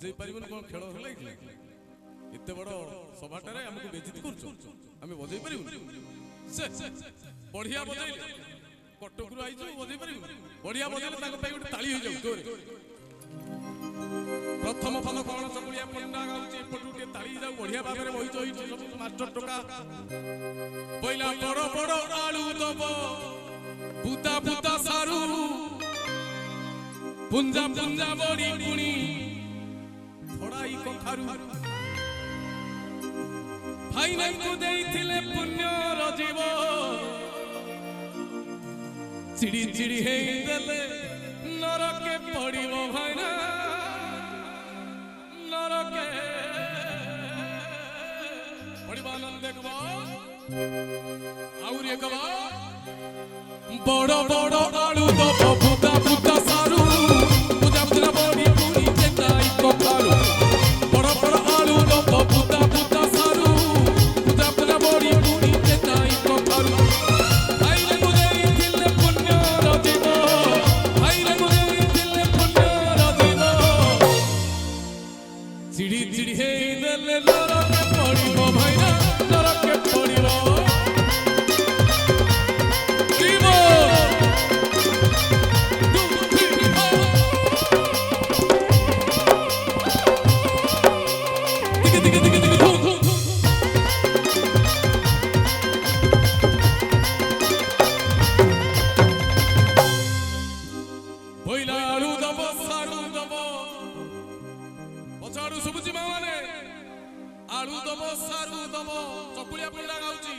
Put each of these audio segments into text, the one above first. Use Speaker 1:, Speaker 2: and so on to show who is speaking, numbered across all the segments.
Speaker 1: बजे पारिबन कोन खेल होला एते बड़ सभाटारे हमको बेइज्जती करछो हमें बजे पारिबन से बढ़िया बजेले कटकरू आइजो बजे पारिबन बढ़िया बजेले ताको पे गोटे ताली हो जाऊ जोरे प्रथम फल कोन चकुलिया पंडा गाउची एपटू के ताली जाऊ बढ़िया भाबरे बहितो होई सब मास्टर टोका पहिला बड़ बड़ आलू दबो बुता बुता सारू पुंजा पुंजा बड़ी पुणी थोड़ाई कखारू भाई नहीं को देइथिले पुण्य रजीव चिड़ी चिड़ी हे देले नरके पड़िबो भाईना नरके पड़िबो आनंद देखबो आउर एकबो बड़ बड़ आलू दबो बुता बुता सारू पुंजा पुंजा बड़ी पुणी चेताई कखारू बड़ बड़ आलू दबो बुता बुता सारू पुंजा पुंजा बड़ी पुणी चेताई कखारू भाई रे मुझे दिल पुण्य रजीव भाई रे मुझे दिल पुण्य रजीव चिड़ी चिड़ी हे देले नरके पड़िबो भाईना नरके पड़िबो आलू दबो सारू दबो चकुलिया पंडा गाउची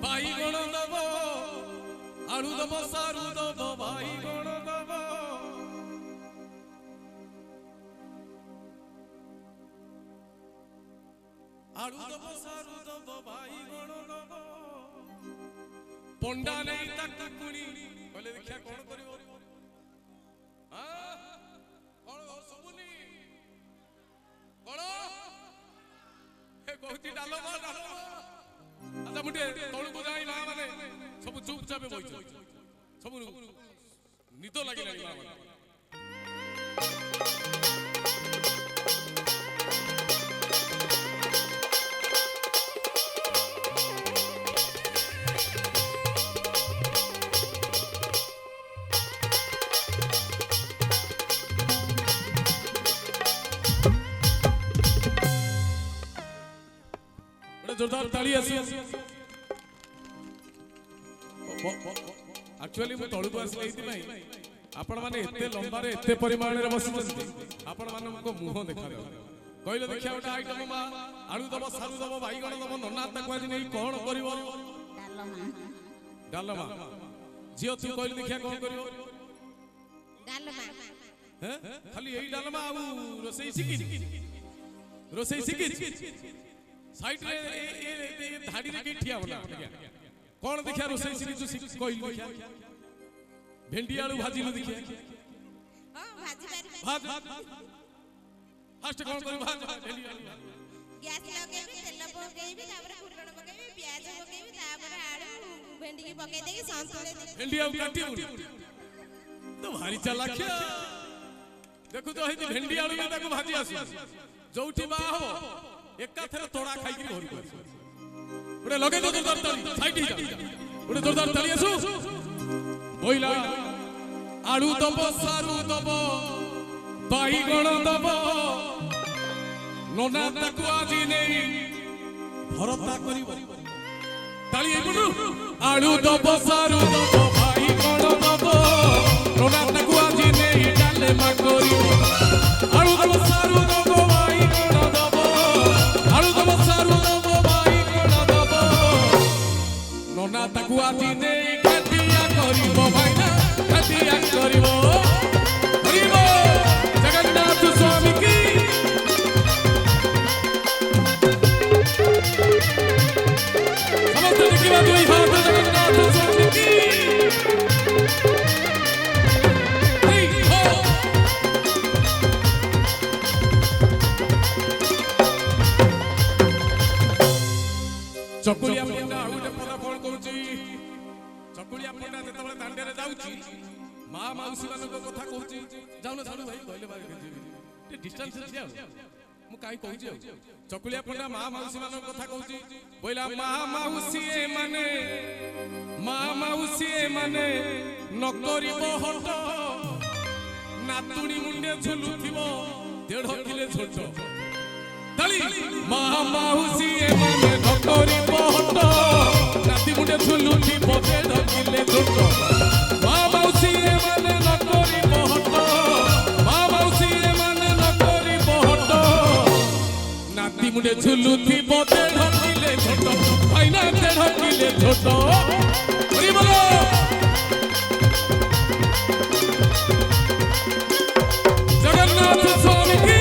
Speaker 1: भाई गण दबो आलू दबो सारू दबो भाई गण दबो आलू दबो सारू दबो भाई गण दबो पंडा नहीं ताकू कुणी कहले देखिया कोन करिवो हां कोन सुबुनी कोन कहती डालमा डालमा अच्छा मुटे तळु को जाई मा माने सब चुपचाप बइछ सब निद लागिला मा माने जोरदार ताली आसी एक्चुअली मु तळु को आसले एति भाई आपण माने एते लंबा रे एते परिमाण रे बसिछन्ती आपण माने को मुह देखा दे कहले देखिया ओटा आइटम मा आलू दबो सारू दबो बाईगण दबो नन्ना ताको आज नै कोन करिवो डालमा जियो तू कहले देखिया कोन करिवो
Speaker 2: डालमा
Speaker 1: हैं खाली एई डालमा आ रोसई सिकी साइड रे ए धाडी रे के ठिया होला कोन देखिया रोसई सिरी जो कहली देखिया भेंडी आलू भाजी लो देखिया
Speaker 2: हां भाजी
Speaker 1: भात फास्ट कोन करू भात भेंडी आलू
Speaker 2: गैस लगेबी तेल पकेबी तापर फुटण पकेबी प्याज पकेबी तापर आलू भेंडी की पके देकी संतुले
Speaker 1: भेंडी आलू काटी तो भारी चालाकिया देखु तो हे भेंडी आलू ताको भाजी आसी जोठी बा हो एका थरे तोड़ा खाई की घर को ओडे लगे तो जोरदार ताली साइड ही जा ओडे जोरदार ताली आसु ओइला आलू दबो सारू दबो बाईगण दबो नोना ताकू आजी नेई भरता करिवो ताली एबुनु आलू दबो सारू दबो बाईगण दबो नोना ताकू आजी नेई डाले मा करिवो आलू दबो सारू दबो बाईगण दबो आलू दबो सारू दबो बाईगण दबो नोना ताकू आजी नेई काटिया करिवो भाईना काटिया करिवो हरिवो जगन्नाथ स्वामी की समस्त देखिबा दुई हाथ जगन्नाथ स्वामी की हरि हो चकुलिया पंडा आउटे पदा कोन कहूची चकुलिया पंडा जेतबे दांडे रे जाउची मा माउसी मानको कथा कहूची जाउन साडू भाई कहले बारे डिस्टेंस अछि आ मु काई कहू जे चकुलिया पंडा मा माउसी मान कथा कहूची बोला मा माउसी माने नकरिबो हट नातुणी मुंडे झुलुथिबो 1.5 किलो छोट ताली मा माउसी माने नकरिबो हट नाती मुंडे झुलुथिबो 1.5 किलो छोट मा माउसी माने नकरिबो हट मा माउसी माने नकरिबो हट नाती मुंडे झुलुथिबो 1.5 किलो छोट भाईना 1.5 किलो छोट हरि बोलो जगन्नाथ स्वामी की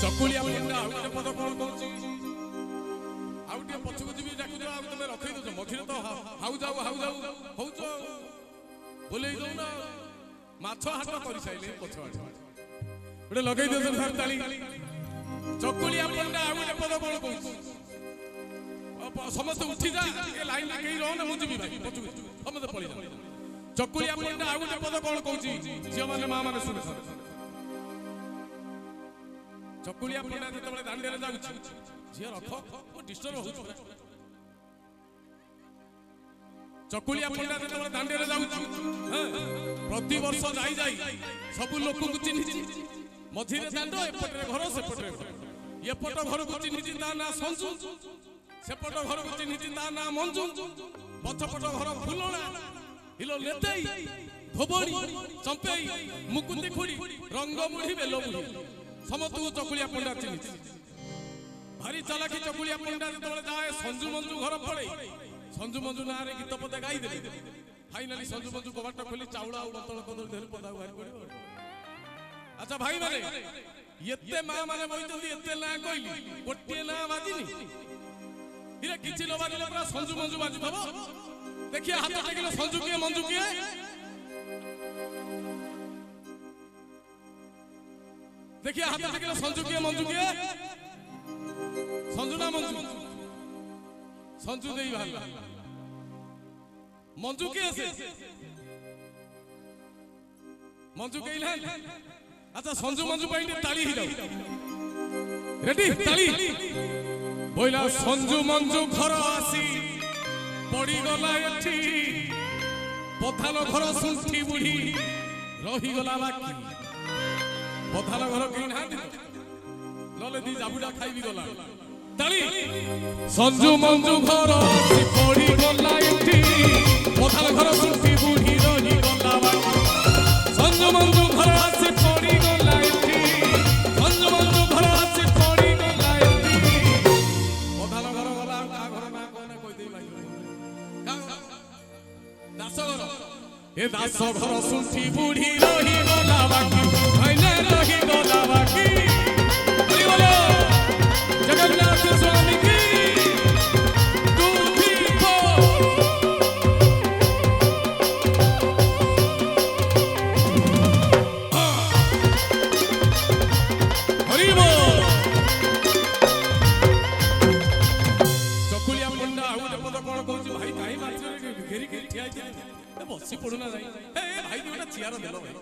Speaker 1: चकुलिया पंडा आउटे पद कोन कहूची आउटे पछुक जिबी डाकु आ तमे रखै दो मझिरे तो हाउ जाऊ होउछ बोलै दउ ना माछ हाट करि साइले पछ हाट ओडे लगै दे सर ताली चकुलिया पंडा आउटे पद कोन कहूची समस्त उठी जा ए लाइन ला केई रहो ना मु जिबी भाई पछुक समस्त पळि जा चकुलिया पंडा आउटे पद कोन कहूची जियो माने मा माने सुने चकुलिया पंडा जेतबे दांडेरे जाउची झिया रख ओ डिस्टर्ब होउछ चकुलिया पंडा जेतबे दांडेरे जाउची प्रति वर्ष जाई सब लोक को चिन्हिची मझिरे दांडो एपटरे घर सेपटरे एपट घर को चिन्हिची ता ना संजू सेपट घर को चिन्हिची ता ना मंजू पछपट घर फुलणा हिलो लेतेई धोबणी चंपेई मुकुंदी खुड़ी रंग मुढ़ी बेलो मुढ़ी समस्त चकुलिया पंडा चिन्हिची भारी चालाकी चकुलिया पंडा जेतबे जाए संजू मंजू घर पड़े संजू मंजू ना रे गीत पदे गाई दे फाइनली संजू मंजू कबाट खोली चाउला आ बतल कदर धर पदा बाहर पड़े अच्छा भाई माने एते मा माने बइतंदी एते ना कहली गोटे ना बाजिनी इरे किछि न बाजिले पूरा संजू मंजू बाजी थबो देखिए हाथ टेकिलो संजू के मंजू के देखिए हाथ टेकिलो संजू के मंजू के संजू ना मंजू संजू देई भाला मंजू के से मंजू केइला अच्छा संजू मंजू पाइंड ताली ही जाऊ रेडी ताली बोला संजू मंजू घर आसी पड़ी गला एठी पथाल घर सुंठी बुढ़ी रही गला बाकी पथाल घर केई ना नले दी जाबुडा खाइबी गला ताली संजू मंजू घर आसी पड़ी गला एठी पथाल घर सुंठी बुढ़ी रही गला बाकी संजू मंजू घर आसी पड़ी गला एठी संजू मंजू घर आसी पड़ी गला एठी पथाल घर गला का घर ना कोने कोइ देई भाई दास घर ए दास घर सुंठी बुढ़ी रही गला बाकी भाईने रही गला बाकी हरि बोलो जगन्नाथ स्वामी की तू ठीक हो हरि बोल चकुलिया पंडा आउटे पद कोन कहूची भाई काई मात्र घेरी घेरी ठिया छै ए बसी पडुना जाई ए भाई गोटा चियार देलो भाई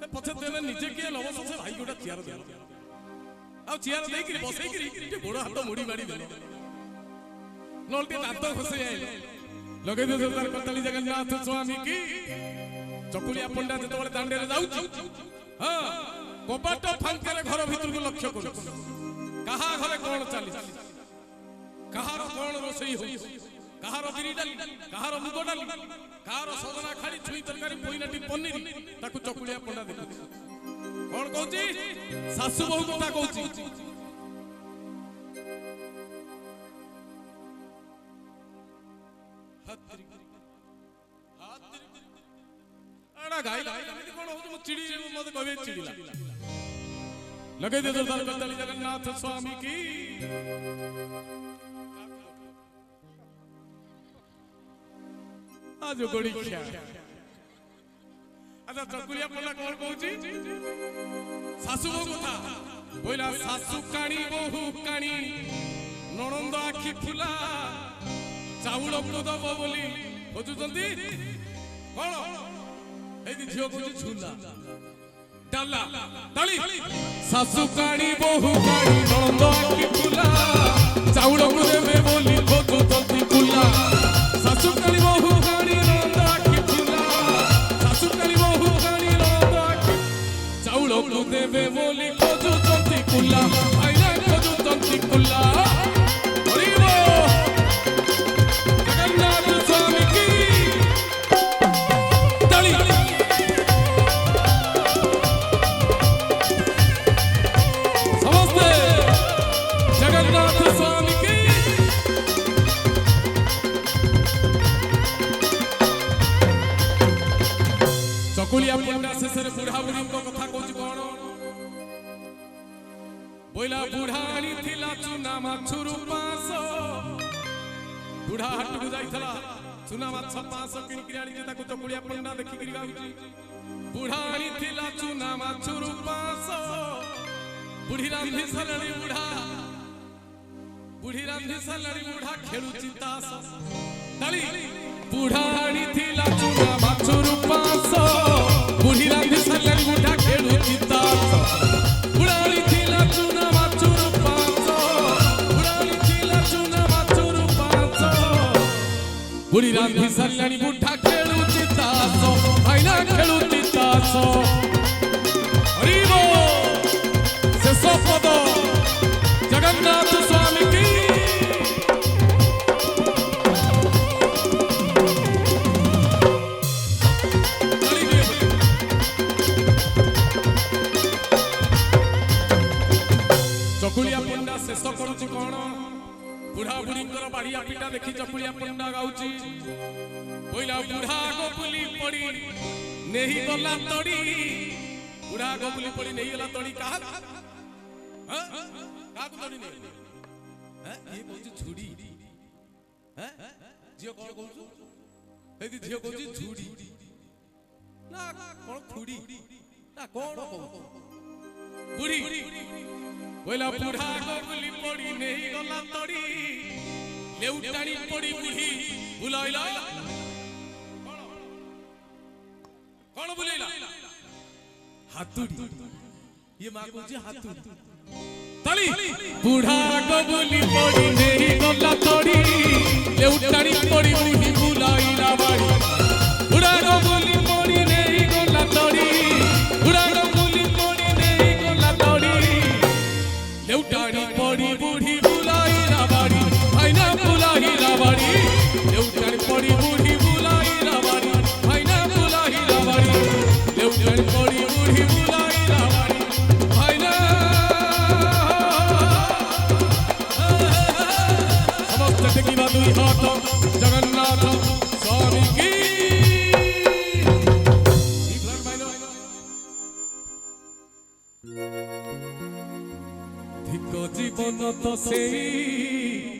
Speaker 1: ए पछे देले निजे के लबस से भाई गोटा चियार देलो आ चियार देई कि बसई कि टे गोड़ हाथ मुड़ी मारी देलो नलटे दांत खसे आइले लगे दे सरदार करताली जगन्नाथ स्वामी की चकुलिया पंडा जेतबे दांडेरे जाउची हां कबाट फांकेरे घर भीतर को लक्ष्य करू कहा घरे कोन चाली कहार कोन रोसई होई कहार बिरी डाली कहार मुग डाली कहार सजना खाली छुई तरकारी पोइनाटी पनीर ताकू चकुलिया पंडा देखु कोन कहूची सासु बहु कथा कहूची अड़ा गाई कोन हो मु चिड़ी मते कहबे चिड़ीला लगे दे सरदार करताली जगन्नाथ स्वामी की आज गोड़ी ख्या अच्छा चकुलिया पंडा कोन कहूची सासु बहु कथा बोला सासु काणी बहु काणी ନଣନ୍ଦ ଆଖି ଫୁଲା ଚାଉଳ ଦବ ବୋଲି ଖୋଜୁଛନ୍ତି କଣ ଏଇ ଝିଅ କହୁଛି ଝୁଲା ଡାଲା ତାଳି ଶାଶୁ କାଣି ବୋହୁ କାଣି ନଣନ୍ଦ ଆଖି ଫୁଲା ଚାଉଳକୁ ଦେବେ ବୋଲି ଖୋଜୁଛନ୍ତି କୁଲା ଶାଶୁ କାଣି ବୋହୁ କାଣି ନଣନ୍ଦ ଆଖି ଫୁଲା ଶାଶୁ କାଣି ବୋହୁ କାଣି ନଣନ୍ଦ ଆଖି ଚାଉଳକୁ ଦେବେ ବୋଲି ଖୋଜୁଛନ୍ତି କୁଲା ଆଇନା ଖୋଜୁଛନ୍ତି କୁଲା चकुलिया पंडा शेषे बुढ़ा बुढ़ी कथा कौच कौन बोला बुढ़ा आनी चुना माछुरु 500 बुढ़ा हाट को जाइथला चुना माछ 500 किन कि आनी ताको चकुलिया पंडा देखि कि गाउची बुढ़ा आनी चुना माछुरु 500 बुढ़ी रांधी सलड़ी बुढ़ा खेलुची तास ताली बुढ़ा आनी चुना माछुरु 500 बुढ़ी रांधी सलड़ी बुढ़ा खेलुची तास बुढ़ा आनी चुना माछुरु 500 बुढ़ा आनी चुना माछुरु 500 बुढ़ी रांधी सलड़ी बुढ़ा खेलुची तास आईना खेलुची तास हरिबो शेष पद जगन्नाथ स्वामी की चकुलिया पंडा शेष करुची कौन बुढ़ा बुढ़ी बाड़िया पिटा देखी चकुलिया पंडा गाउची बोला बुढ़ा गो बुली पड़ी नहीं गला तड़ी बुढ़ा गो बुली पड़ी नहीं गला तड़ी कहा काकू तड़ी नहीं ये कहूची झुड़ी झियो कौन कहूचु एदी झियो कहूची झुड़ी ना कौन खुड़ी ना कौन कहूचु बुढ़ी बोला बुढ़ा को बुली पड़ी नहीं गला तड़ी लेउटानी पड़ी बुढ़ी बुलाइला कौन बुलाइला हाथुड़ी ये मां कहूची हाथुड़ी ताली बुढ़ा को बुली पड़ी नहीं गला तड़ी लेउटानी पड़ी बुढ़ी बुलाइला बाड़ी बुढ़ा को बुली पड़ी नहीं गला तड़ी बुढ़ा को बुली पड़ी नहीं गला तड़ी लेउटानी पड़ी बुढ़ी बुलाइला बाड़ी आईना बुलाइला बाड़ी लेउटानी पड़ी बुढ़ी बुलाइला बाड़ी आईना बुलाइला बाड़ी लेउटानी पड़ी बुढ़ी बुलाइला बाड़ी आईना समस्त टेकिबा दुई हाथ जगन्नाथ स्वामी की धिक जीवन तो से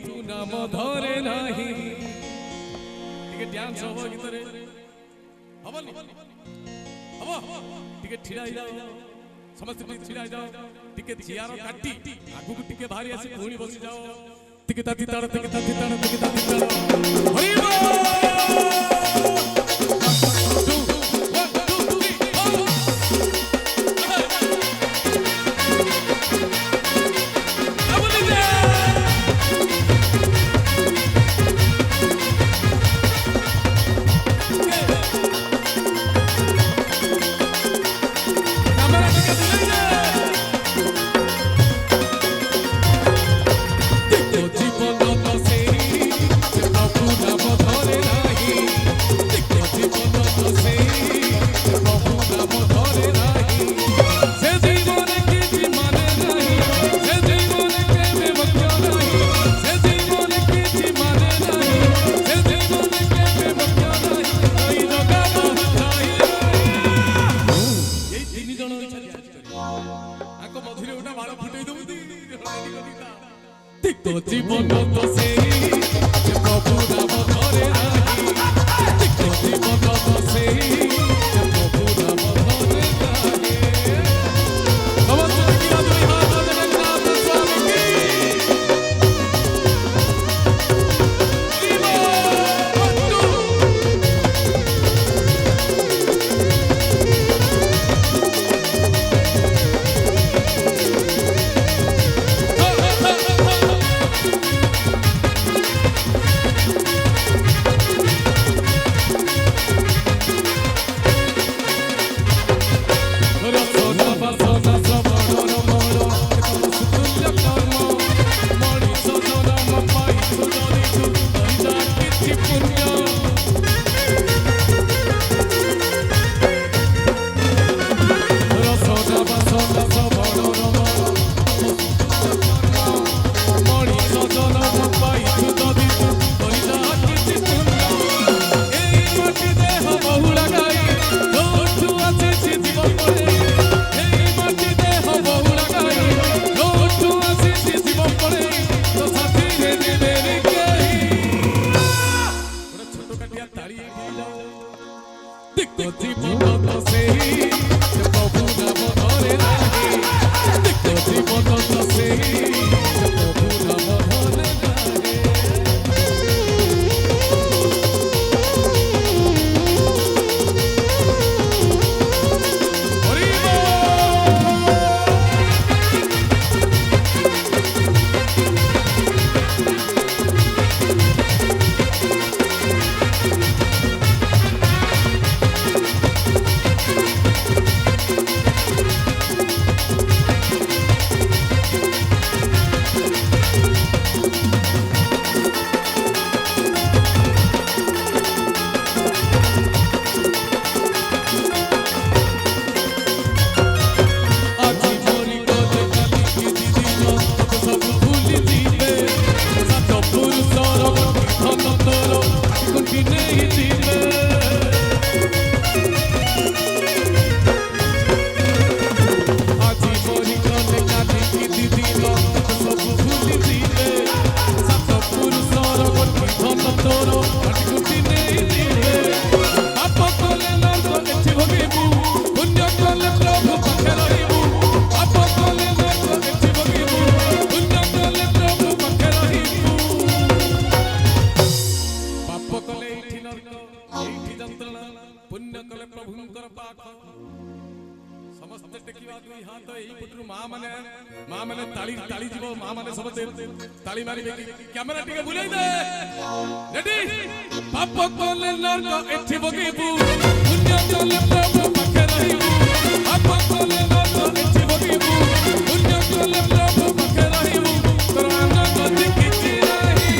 Speaker 1: तू नाम धरे नाही टिके डांस हो गीत रे हबनी हबो टिके ठिड़ा जाओ समस्त ठिड़ा जाओ टिके जियार काटी आगु को टिके भारी आसी पुणी बसी जाओ टिके ताती ताड़ टिके ताती ताड़ टिके ताती ताड़ हरि बोल জীবন তো সেই প্রভু নাম ধরে রাখি জীবন তো সেই প্রভু নাম ধরে রাখি সমস্ত কি দুই হাত জগন্নাথ স্বামী কি तो एई पुटरू मां माने ताली जीवो मां माने सबते ताली मारी कैमरा टिके बुलाई दे रेडी पाप कोले नरक एठी बगीबू पुण्य कोले प्रभु पाखे रहिबू पाप कोले नरक एठी बगीबू पुण्य कोले प्रभु पाखे रहिबू तोर आनंद दिखिछि नाही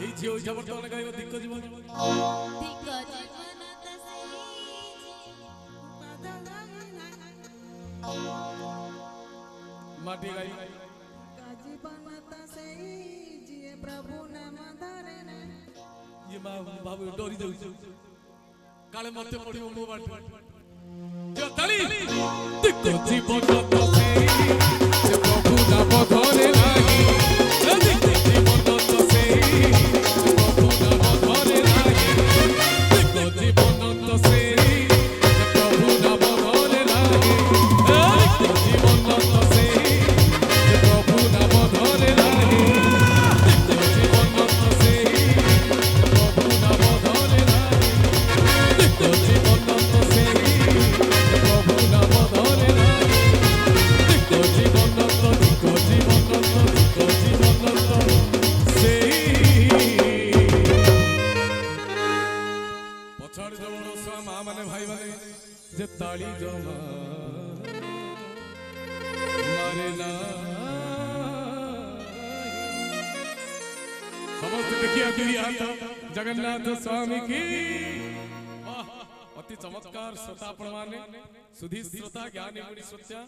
Speaker 1: एई झियो जबरदस्त लगाइबो दिक्क जीवन माटी गाई
Speaker 3: काजी बनता से जिए प्रभु नाम धरे ने
Speaker 1: ये मां बाबू डोरी दउ काले मते पडिबो मो बाट जो ताली दिक्को जीवन तो से जे प्रभु नाम धरे नाही दिक्को जीवन तो से जे प्रभु नाम धरे नाही दिक्को जीवन तो से जे प्रभु नाम धरे नाही दिक्को जीवन तो से जे प्रभु नाम धरे नाही दिक्को जीवन तो से जे प्रभु नाम धरे नाही दिक्को जीवन तो से जे प्रभु नाम धरे नाही दिक्को जीवन तो दिक्को जीवन तो दिक्को जीवन तो से पछाड़ जवड़ सा मां माने भाई माने जे ताली जमा मारे ना समस्त देखिए दुई हाथ जगन्नाथ स्वामी की अति चमत्कार श्रोता आपण माने सुधी श्रोता ज्ञानी मुनि श्रोता